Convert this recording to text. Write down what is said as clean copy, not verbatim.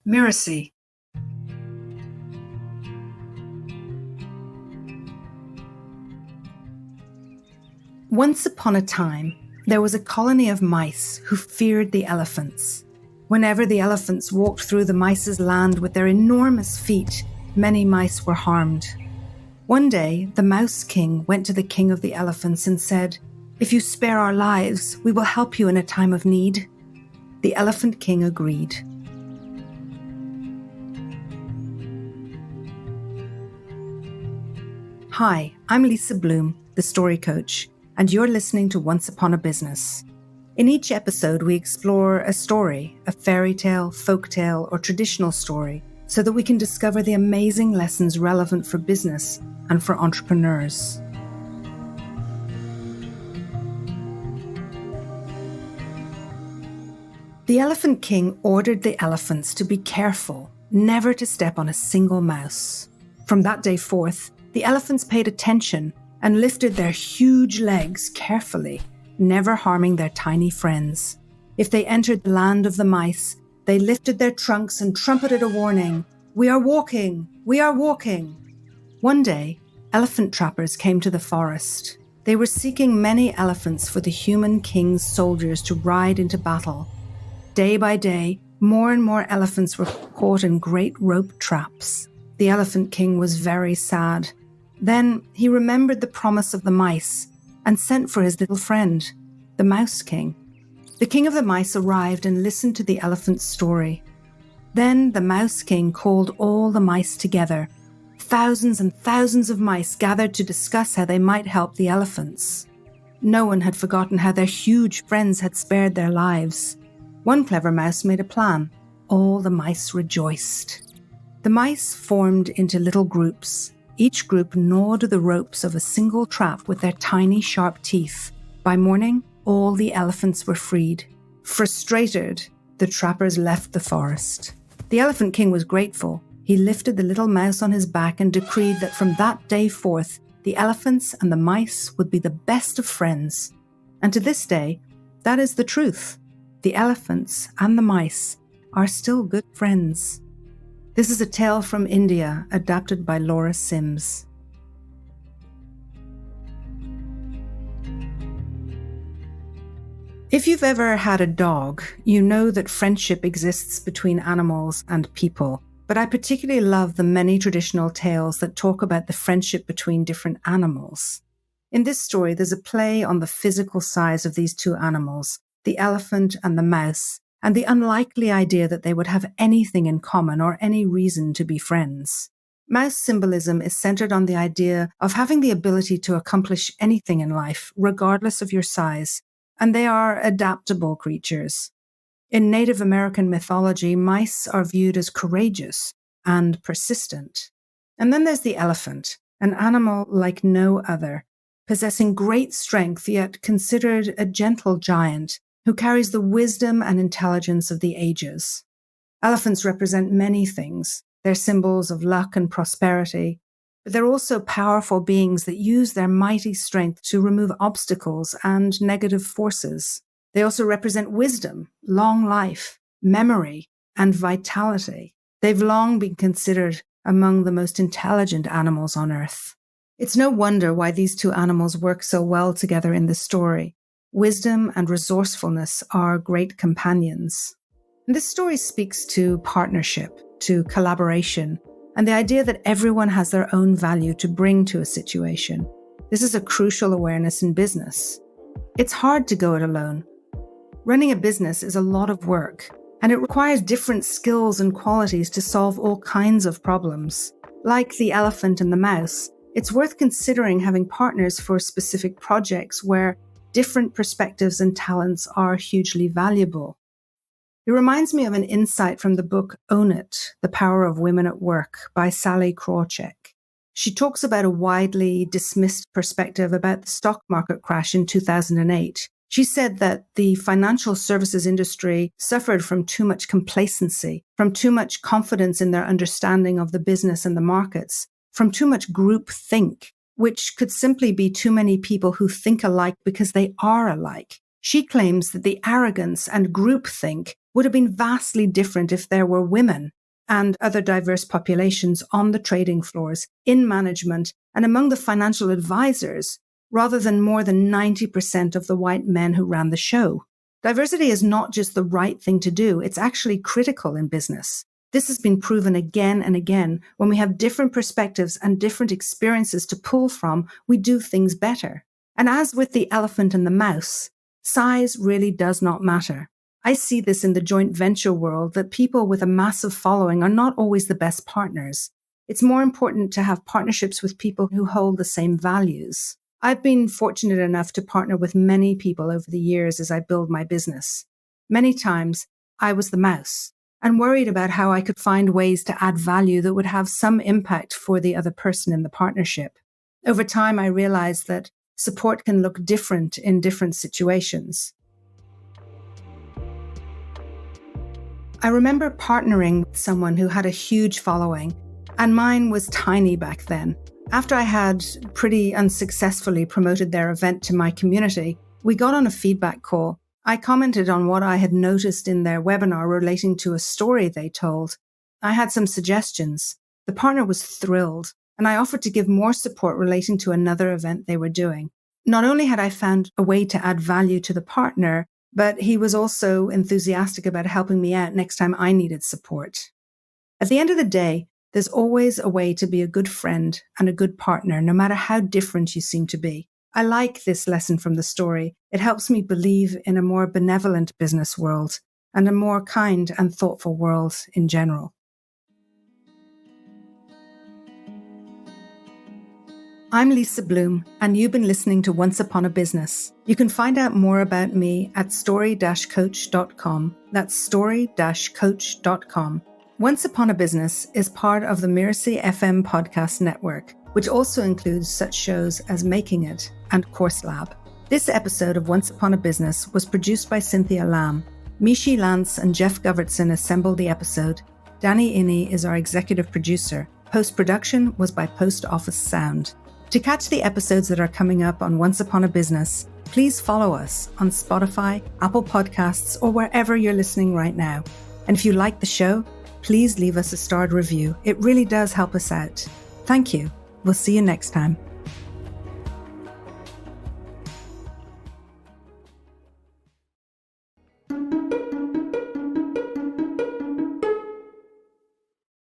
Mirasee. Once upon a time, there was a colony of mice who feared the elephants. Whenever the elephants walked through the mice's land with their enormous feet, many mice were harmed. One day, the Mouse King went to the king of the elephants and said, "If you spare our lives, we will help you in a time of need." The Elephant King agreed. Hi, I'm Lisa Bloom, the story coach, and you're listening to Once Upon a Business. In each episode, we explore a story, a fairy tale, folk tale, or traditional story, so that we can discover the amazing lessons relevant for business and for entrepreneurs. The Elephant King ordered the elephants to be careful, never to step on a single mouse. From that day forth, the elephants paid attention and lifted their huge legs carefully, never harming their tiny friends. If they entered the land of the mice, they lifted their trunks and trumpeted a warning, "We are walking! We are walking!" One day, elephant trappers came to the forest. They were seeking many elephants for the human king's soldiers to ride into battle. Day by day, more and more elephants were caught in great rope traps. The Elephant King was very sad. Then he remembered the promise of the mice and sent for his little friend, the Mouse King. The king of the mice arrived and listened to the elephant's story. Then the Mouse King called all the mice together. Thousands and thousands of mice gathered to discuss how they might help the elephants. No one had forgotten how their huge friends had spared their lives. One clever mouse made a plan. All the mice rejoiced. The mice formed into little groups. Each group gnawed the ropes of a single trap with their tiny, sharp teeth. By morning, all the elephants were freed. Frustrated, the trappers left the forest. The Elephant King was grateful. He lifted the little mouse on his back and decreed that from that day forth, the elephants and the mice would be the best of friends. And to this day, that is the truth. The elephants and the mice are still good friends. This is a tale from India, adapted by Laura Sims. If you've ever had a dog, you know that friendship exists between animals and people. But I particularly love the many traditional tales that talk about the friendship between different animals. In this story, there's a play on the physical size of these two animals, the elephant and the mouse, and the unlikely idea that they would have anything in common or any reason to be friends. Mouse symbolism is centered on the idea of having the ability to accomplish anything in life, regardless of your size, and they are adaptable creatures. In Native American mythology, mice are viewed as courageous and persistent. And then there's the elephant, an animal like no other, possessing great strength yet considered a gentle giant, who carries the wisdom and intelligence of the ages. Elephants represent many things. They're symbols of luck and prosperity, but they're also powerful beings that use their mighty strength to remove obstacles and negative forces. They also represent wisdom, long life, memory, and vitality. They've long been considered among the most intelligent animals on Earth. It's no wonder why these two animals work so well together in the story. Wisdom and resourcefulness are great companions. And this story speaks to partnership, to collaboration, and the idea that everyone has their own value to bring to a situation. This is a crucial awareness in business. It's hard to go it alone. Running a business is a lot of work, and it requires different skills and qualities to solve all kinds of problems. Like the elephant and the mouse, it's worth considering having partners for specific projects where different perspectives and talents are hugely valuable. It reminds me of an insight from the book Own It, The Power of Women at Work by Sally Krawcheck. She talks about a widely dismissed perspective about the stock market crash in 2008. She said that the financial services industry suffered from too much complacency, from too much confidence in their understanding of the business and the markets, from too much groupthink, which could simply be too many people who think alike because they are alike. She claims that the arrogance and groupthink would have been vastly different if there were women and other diverse populations on the trading floors, in management, and among the financial advisors, rather than more than 90% of the white men who ran the show. Diversity is not just the right thing to do, it's actually critical in business. This has been proven again and again. When we have different perspectives and different experiences to pull from, we do things better. And as with the elephant and the mouse, size really does not matter. I see this in the joint venture world, that people with a massive following are not always the best partners. It's more important to have partnerships with people who hold the same values. I've been fortunate enough to partner with many people over the years as I build my business. Many times, I was the mouse and worried about how I could find ways to add value that would have some impact for the other person in the partnership. Over time, I realized that support can look different in different situations. I remember partnering with someone who had a huge following, and mine was tiny back then. After I had pretty unsuccessfully promoted their event to my community, we got on a feedback call. I commented on what I had noticed in their webinar relating to a story they told. I had some suggestions. The partner was thrilled, and I offered to give more support relating to another event they were doing. Not only had I found a way to add value to the partner, but he was also enthusiastic about helping me out next time I needed support. At the end of the day, there's always a way to be a good friend and a good partner, no matter how different you seem to be. I like this lesson from the story. It helps me believe in a more benevolent business world and a more kind and thoughtful world in general. I'm Lisa Bloom, and you've been listening to Once Upon a Business. You can find out more about me at story-coach.com. That's story-coach.com. Once Upon a Business is part of the Mirasee FM podcast network, which also includes such shows as Making It and Course Lab. This episode of Once Upon a Business was produced by Cynthia Lamb. Mishi Lance and Jeff Govertson assembled the episode. Danny Inney is our executive producer. Post-production was by Post Office Sound. To catch the episodes that are coming up on Once Upon a Business, please follow us on Spotify, Apple Podcasts, or wherever you're listening right now. And if you like the show, please leave us a starred review. It really does help us out. Thank you. We'll see you next time.